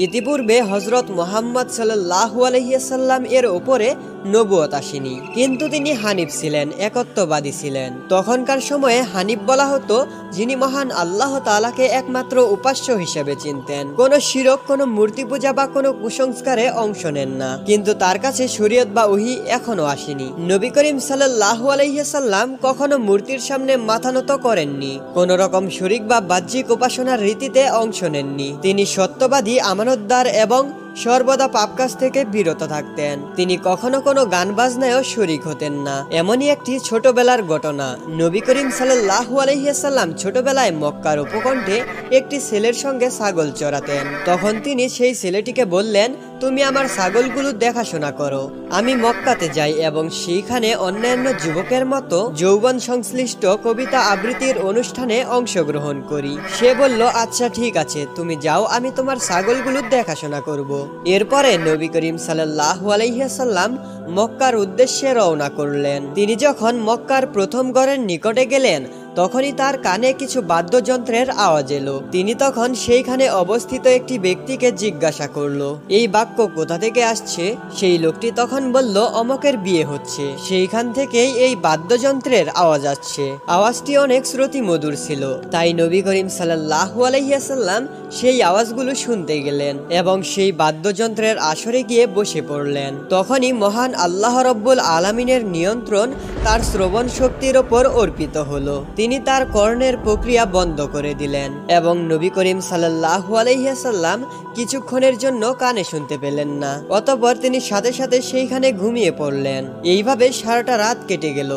ইতিপূর্বে হযরত মুহাম্মদ সাল্লাল্লাহু আলাইহি ওয়াসাল্লাম এর উপরে নবুয়ত আসেনি, কিন্তু তিনি হানিফ ছিলেন, একত্ববাদী ছিলেন। তখনকার সময়ে হানিফ বলা হতো যিনি মহান আল্লাহ তাআলাকে একমাত্র উপাস্য হিসেবে চিনতেন, কোনো শিরক, কোনো মূর্তি পূজা বা কোনো কুসংস্কারে অংশ নেন না। কিন্তু তার কাছে শরীয়ত বা ওহী এখনো আসেনি। নবী করিম সাল্লাল্লাহু আলাইহি ওয়াসাল্লাম কখনো মূর্তির সামনে মাথা নত করেননি, কোন রকম শরীক বা বাহ্যিক উপাসনার রীতিতে অংশ নেননি। তিনি সত্যবাদী, আমানতদার এবং সর্বদা পাপ কাজ থেকে বিরত থাকতেন। তিনি কখনো কোনো গান বাজনায়ও শরীক হতেন না। এমনই একটি ছোটবেলার ঘটনা। নবী করিম সাল্লাল্লাহু আলাইহি ওয়াসাল্লাম ছোটবেলায় মক্কার উপকণ্ঠে একটি ছেলের সঙ্গে ছাগল চরাতেন। তখন তিনি সেই ছেলেটিকে বললেন, তুমি আমার ছাগলগুলো দেখাশোনা করো, আমি মক্কাতে যাই এবং সেইখানে অন্যান্য যুবকের মতো যৌবন সংশ্লিষ্ট কবিতা আবৃত্তির অনুষ্ঠানে অংশগ্রহণ করি। সে বলল, আচ্ছা ঠিক আছে, তুমি যাও, আমি তোমার ছাগলগুলো দেখাশোনা করব। এরপরে নবী করিম সাল্লাল্লাহু আলাইহি ওয়াসাল্লাম মক্কার উদ্দেশ্যে রওনা করলেন। তিনি যখন মক্কার প্রথম ঘরের নিকটে গেলেন, তখনই তার কানে কিছু বাদ্যযন্ত্রের আওয়াজ এলো। তিনি তখন সেইখানে অবস্থিত একটি ব্যক্তিকে জিজ্ঞাসা করলো, এই বাক্য কোথা থেকে আসছে? সেই লোকটি তখন বলল, অমকের বিয়ে হচ্ছে, সেইখান থেকেই এই বাদ্যযন্ত্রের আওয়াজ আসছে। আওয়াজটি অনেক শ্রুতি মধুর ছিল। তাই নবী করিম সাল্লাল্লাহু আলাইহি ওয়াসাল্লাম সেই আওয়াজগুলো শুনতে গেলেন এবং সেই বাদ্যযন্ত্রের আসরে গিয়ে বসে পড়লেন। তখনই মহান আল্লাহ রাব্বুল আলামিনের নিয়ন্ত্রণ তার শ্রবণ শক্তির ওপর অর্পিত হলো। তিনি তার কর্ণের প্রক্রিয়া বন্ধ করে দিলেন এবং নবী করিম সাল্লাল্লাহু আলাইহি ওয়াসাল্লাম কিছুক্ষণের জন্য কানে শুনতে পেলেন না। অতঃপর তিনি সাথে সাথে সেইখানে ঘুমিয়ে পড়লেন। এইভাবে সারাটা রাত কেটে গেল।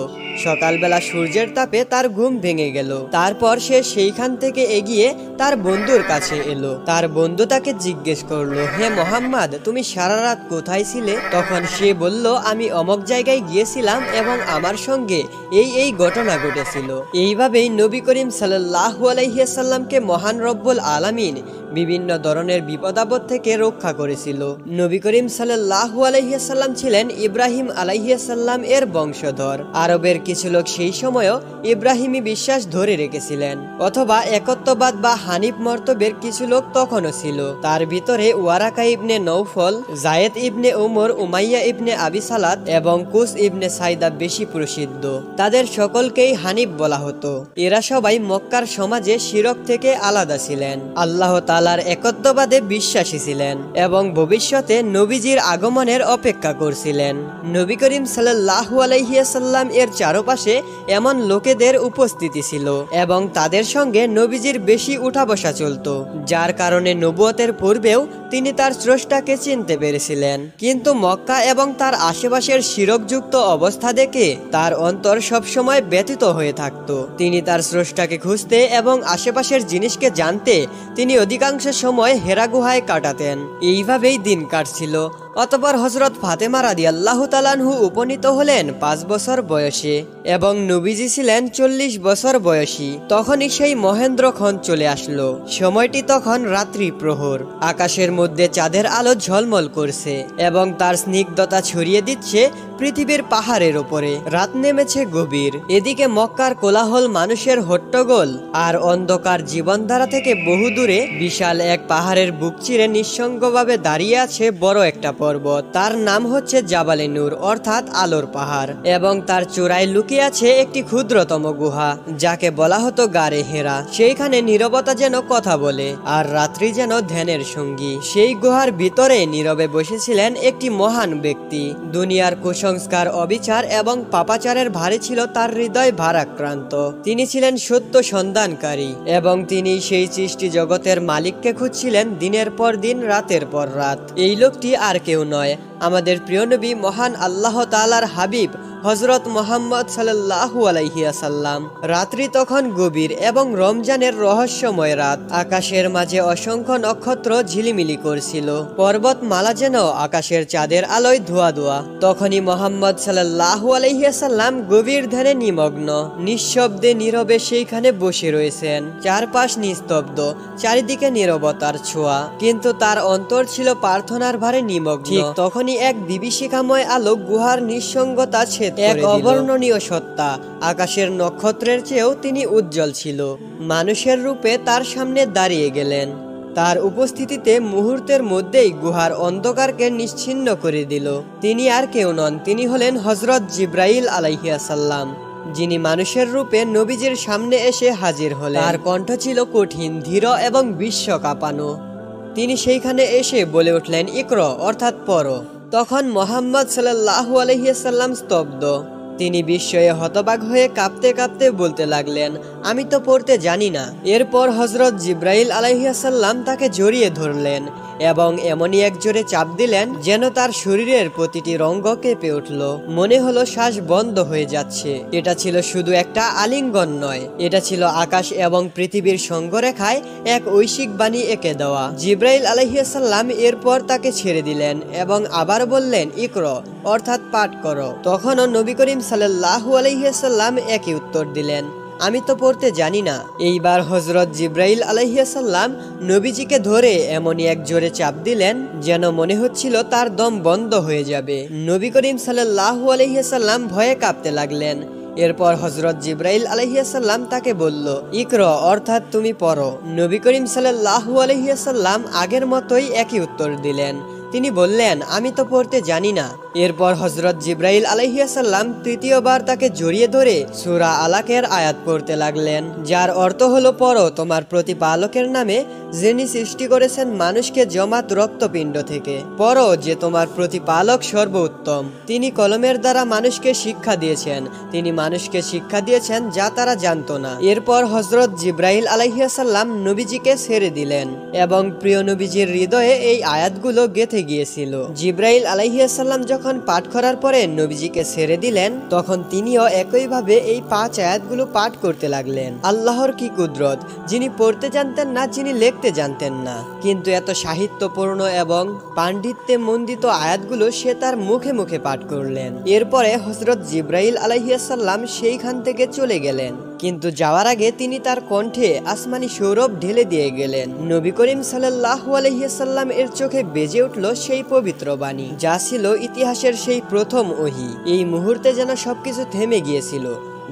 সকালবেলা সূর্যের তাপে তার ঘুম ভেঙে গেল। তারপর সে সেইখান থেকে এগিয়ে তার বন্ধুর কাছে এলো। তার বন্ধু তাকে জিজ্ঞেস করলো, হে মুহাম্মদ, তুমি সারা রাত কোথায় ছিলে? তখন সে বলল, আমি অমক জায়গায় গিয়েছিলাম এবং আমার সঙ্গে এই ঘটনা ঘটেছিল। এইভাবেই নবী করিম সাল্লাল্লাহু আলাইহি ওয়াসাল্লামকে মহান রব্বুল আলামিন বিভিন্ন ধরনের বিপদাপদ থেকে রক্ষা করেছিল। নবী করিম সাল্লাল্লাহু আলাইহি ওয়াসাল্লাম ছিলেন ইব্রাহিম আলাইহিস সালাম এর বংশধর। আরবের কিছু লোক সেই সময়ও ইব্রাহিমী বিশ্বাস ধরে রেখেছিলেন, অথবা একত্ববাদ বা হানিফ মর্তবের কিছু লোক তখনও ছিল। তার ভিতরে ওয়ারাকা ইবনে নৌফল, জায়েদ ইবনে উমর, উমাইয়া ইবনে আবি সালাত এবং কুস ইবনে সাইদা বেশি প্রসিদ্ধ। তাদের সকলকেই হানিফ বলা হতো। এরা সবাই মক্কার সমাজে শিরক থেকে আলাদা ছিলেন, আল্লাহ তাআলার একত্ববাদে বিশ্বাসী ছিলেন এবং ভবিষ্যতে নবীজির আগমনের অপেক্ষা করছিলেন। নবী করিম সাল্লাল্লাহু আলাইহি ওয়াসাল্লাম এর চারপাশে এমন লোকেদের উপস্থিতি ছিল এবং তাদের সঙ্গে নবীজির বেশি উঠা বসা চলত, যার কারণে নবুয়তের পূর্বেও তিনি তার স্রষ্টাকে চিনতে পেরেছিলেন। কিন্তু মক্কা এবং তার আশেপাশের শিরকযুক্ত অবস্থা দেখে তার অন্তর সবসময় ব্যথিত হয়ে থাকত। তিনি তার স্রষ্টাকে খুঁজতে এবং আশেপাশের জিনিসকে জানতে তিনি অধিকাংশ সময় হেরা গুহায় কাটাতেন। এইভাবেই দিন কাটছিল। অতঃপর হযরত ফাতেমা রাদিয়াল্লাহু তাআলা আনহু উপনীত হলেন 5 বছর বয়সে এবং নবীজি ছিলেন 40 বছর বয়সী। তখনই সেই মহেন্দ্রক্ষণ চলে আসলো। সময়টি তখন রাত্রি প্রহর। আকাশের মধ্যে চাঁদের আলো ঝলমল করছে এবং তার স্নিগ্ধতা ছড়িয়ে দিচ্ছে পৃথিবীর পাহাড়ের উপরে। রাত নেমেছে গভীর। এদিকে মক্কার কোলাহল, মানুষের হট্টগোল আর অন্ধকার জীবনধারা থেকে বহু দূরে বিশাল এক পাহাড়ের বুক চিরে নিঃসঙ্গভাবে দাঁড়িয়ে আছে বড় একটা পর্বত। তার নাম হচ্ছে জাবালে নূর, অর্থাৎ আলোর পাহাড়, এবং তার চূড়ায় লুকিয়ে আছে একটি ক্ষুদ্রতম গুহা, যাকে বলা হতো গারে হেরা। সেইখানে নীরবতা যেন কথা বলে আর রাত্রি যেন ধ্যানের সঙ্গী। সেই গুহার ভিতরে নীরবে বসেছিলেন একটি মহান ব্যক্তি। দুনিয়ার কুসংস্কার, অবিচার এবং পাপাচারের ভারে ছিল তার হৃদয় ভারাক্রান্ত। তিনি ছিলেন সত্য সন্ধানকারী এবং তিনি সেই সৃষ্টি জগতের মালিককে খুঁজছিলেন দিনের পর দিন, রাতের পর রাত। এই লোকটি আর কেউ নয়, আমাদের প্রিয় নবী মহান আল্লাহ তাআলার হাবিব হযরত মুহাম্মদ সাল্লাল্লাহু আলাইহি ওয়াসাল্লাম। রাত্রি তখন গভীর এবং রমজানের রহস্যময় রাত। আকাশের মাঝে অসংখ্য নক্ষত্র ঝিলিমিলি করছিল। পর্বতমালা যেন আকাশের চাঁদের আলোয় ধোয়া ধোয়া। তখনই মুহাম্মদ সাল্লাল্লাহু আলাইহি ওয়াসাল্লাম গভীর ধ্যানে নিমগ্ন, নিঃশব্দে নীরবে সেইখানে বসে রয়েছেন। চারপাশ নিস্তব্ধ, চারিদিকে নীরবতার ছোঁয়া, কিন্তু তার অন্তর ছিল প্রার্থনার ভারে নিমগ্ন। ঠিক তখনই এক বিভীষিকাময় আলো গুহার নিঃসঙ্গতা ছেদ করে দিল। এক অবর্ণনীয় সত্তা, আকাশের নক্ষত্রের চেয়েও তিনি উজ্জ্বল ছিল, মানুষের রূপে তার সামনে দাঁড়িয়ে গেলেন। তার উপস্থিতিতে মুহূর্তের মধ্যেই গুহার অন্ধকারকে নিশ্চিহ্ন করে দিল। তিনি আর কেউ নন, তিনি হলেন হযরত জিবরাইল আলাইহিস সালাম, যিনি মানুষের রূপে নবীজির সামনে এসে হাজির হলেন। তার কণ্ঠ ছিল কঠিন, ধীর এবং বিশ্ব কাঁপানো। তিনি সেইখানে এসে বলে উঠলেন, ইকরা, অর্থাৎ পড়ো। তখন মুহাম্মদ সাল্লাল্লাহু আলাইহি সাল্লাম স্তব্ধ। তিনি বিস্ময়ে হতবাক হয়ে কাঁপতে কাঁপতে বলতে লাগলেন, আমি তো পড়তে জানি না। এরপর হযরত জিবরাইল আলাইহিস সালাম তাকে জড়িয়ে ধরলেন এবং এমনই এক জোরে চাপ দিলেন যেন তার শরীরের প্রতিটি রঙ্গ কেঁপে উঠল। মনে হলো শ্বাস বন্ধ হয়ে যাচ্ছে। এটা ছিল শুধু একটা আলিঙ্গন নয়, এটা ছিল আকাশ এবং পৃথিবীর সঙ্গরেখায় এক ঐশিক বাণী এঁকে দেওয়া। জিবরাইল আলাইহিস সালাম এরপর তাকে ছেড়ে দিলেন এবং আবার বললেন, ইকরা, অর্থাৎ পাঠ করো। তখনও নবী করিম সাল্লাল্লাহু আলাইহি সাল্লাম একই উত্তর দিলেন, আমি তো পড়তে জানি না। এইবার হযরত জিবরাইল আলাইহিস সালাম নবীজিকে ধরে এমনই এক জোরে চাপ দিলেন যেন মনে হচ্ছিল তার দম বন্ধ হয়ে যাবে। নবী করিম সাল্লাল্লাহু আলাইহি সাল্লাম ভয়ে কাঁপতে লাগলেন। এরপর হযরত জিবরাইল আলাইহিস সালাম তাকে বলল, ইকরা, অর্থাৎ তুমি পড়ো। নবী করিম সাল্লাল্লাহু আলাইহি সাল্লাম আগের মতোই একই উত্তর দিলেন। তিনি বললেন, আমি তো পড়তে জানি না। এরপর হযরত জিবরাইল আলাইহিস সালাম তৃতীয়বার তাকে জড়িয়ে ধরে সূরা আলাকের আয়াত পড়তে লাগলেন, যার অর্থ হলো, পড়ো তোমার প্রতিপালকের নামে, যিনি সৃষ্টি করেছেন মানুষকে জমাট রক্তপিণ্ড থেকে। পড়ো যে তোমার প্রতিপালক সর্বোত্তম। তিনি কলমের দ্বারা মানুষকে শিক্ষা দিয়েছেন, তিনি মানুষকে শিক্ষা দিয়েছেন যা তারা জানতো না। এরপর হযরত জিবরাইল আলাইহিস সালাম নবীজিকে ছেড়ে দিলেন এবং প্রিয় নবীজির হৃদয়ে এই আয়াতগুলো গেঁথে গিয়েছিল। জিবরাইল আলাইহিস সালাম যখন পাঠ করার পরে নবীজিকে ছেড়ে দিলেন, তখন তিনিও একইভাবে এই 5 আয়াতগুলো পাঠ করতে লাগলেন। আল্লাহর কি কুদরত, যিনি পড়তে জানতেন না, যিনি লিখতে জানতেন না, কিন্তু এত সাহিত্যপূর্ণ এবং পাণ্ডিত্যে মণ্ডিত আয়াতগুলো সে তার মুখে মুখে পাঠ করলেন। এরপরে হযরত জিবরাইল আলাইহিস সালাম সেইখান থেকে চলে গেলেন, কিন্তু যাওয়ার আগে তিনি তার কণ্ঠে আসমানি সৌরভ ঢেলে দিয়ে গেলেন। নবী করিম সাল্লাল্লাহু আলাইহি সাল্লাম এর চোখে বেজে উঠল সেই পবিত্র বাণী, যা ছিল ইতিহাসের সেই প্রথম ওহী। এই মুহূর্তে যেন সবকিছু থেমে গিয়েছিল।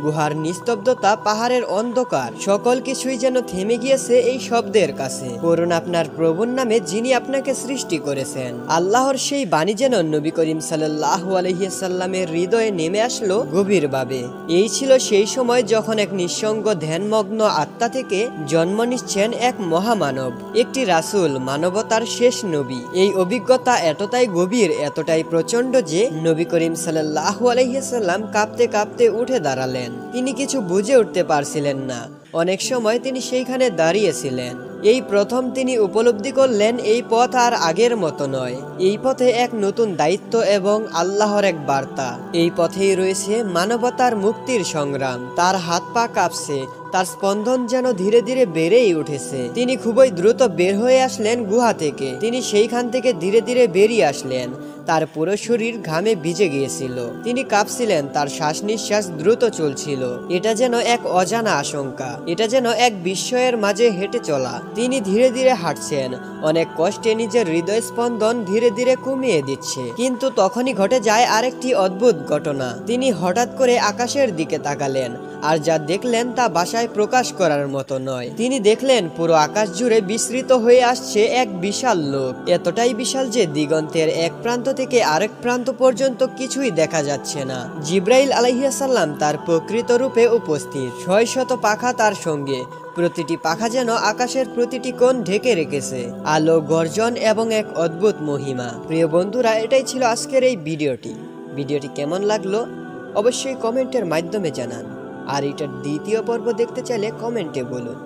গুহার নিস্তব্ধতা, পাহাড়ের অন্ধকার, সকল কিছুই যেন থেমে গিয়েছে এই শব্দের কাছে। করুন আপনার প্রভুর নামে, যিনি আপনাকে সৃষ্টি করেছেন। আল্লাহর সেই বাণী যেন নবী করিম সাল্লাল্লাহু আলাইহি সাল্লামের হৃদয়ে নেমে আসলো গভীরভাবে। এই ছিল সেই সময় যখন এক নিঃসঙ্গ ধ্যানমগ্ন আত্মা থেকে জন্ম নিচ্ছেন এক মহামানব, একটি রাসূল, মানবতার শেষ নবী। এই অভিজ্ঞতা এতটাই গভীর, এতটাই প্রচন্ড যে নবী করিম সাল্লাল্লাহু আলাইহি সাল্লাম কাঁপতে কাঁপতে উঠে দাঁড়ালেন। তিনি কিছু বুঝে উঠতে পারছিলেন না। অনেক সময় তিনি সেইখানে দাঁড়িয়েছিলেন। এই প্রথম তিনি উপলব্ধি করলেন এই পথ আর আগের মতো নয়। এই পথে এক নতুন দায়িত্ব এবং আল্লাহর এক বার্তা। এই পথেই রয়েছে মানবতার মুক্তির সংগ্রাম। তার হাত পা কাঁপছে, তার স্পন্দন যেন ধীরে ধীরে বেড়েই উঠেছে। তিনি খুবই দ্রুত বের হয়ে আসলেন গুহা থেকে। তিনি সেইখান থেকে ধীরে ধীরে বেরিয়ে আসলেন। তার পুরো শরীর ঘামে ভিজে গিয়েছিল। তিনি কাঁপছিলেন, তার শ্বাস নিঃশ্বাস দ্রুত চলছিল। এটা যেন এক অজানা আশঙ্কা, এটা যেন এক বিস্ময়ের মাঝে হেঁটে চলা। তিনি ধীরে ধীরে হাঁটছেন, অনেক কষ্টে নিজের হৃদয় স্পন্দন ধীরে ধীরে কমিয়ে দিচ্ছে। কিন্তু তখনই ঘটে যায় আরেকটি অদ্ভুত ঘটনা। তিনি হঠাৎ করে আকাশের দিকে তাকালেন, আর যা দেখলেন তা ভাষায় প্রকাশ করার মতো নয়। তিনি দেখলেন পুরো আকাশ জুড়ে বিস্তৃত হয়ে আসছে এক বিশাল লোক, এতটাই বিশাল যে দিগন্তের এক প্রান্ত থেকে আরেক প্রান্ত পর্যন্ত কিছুই দেখা যাচ্ছে না। জিবরাইল আলাইহিস সালাম তার প্রকৃত রূপে উপস্থিত, 600 পাখা তার সঙ্গে। প্রতিটি পাখা যেন আকাশের প্রতিটি কোণ ঢেকে রেখেছে, আলো, গর্জন এবং এক অদ্ভুত মহিমা। প্রিয় বন্ধুরা, এটাই ছিল আজকের এই ভিডিওটি কেমন লাগলো অবশ্যই কমেন্টের মাধ্যমে জানান। আর এটার দ্বিতীয় পর্ব দেখতে চাইলে কমেন্টে বলুন।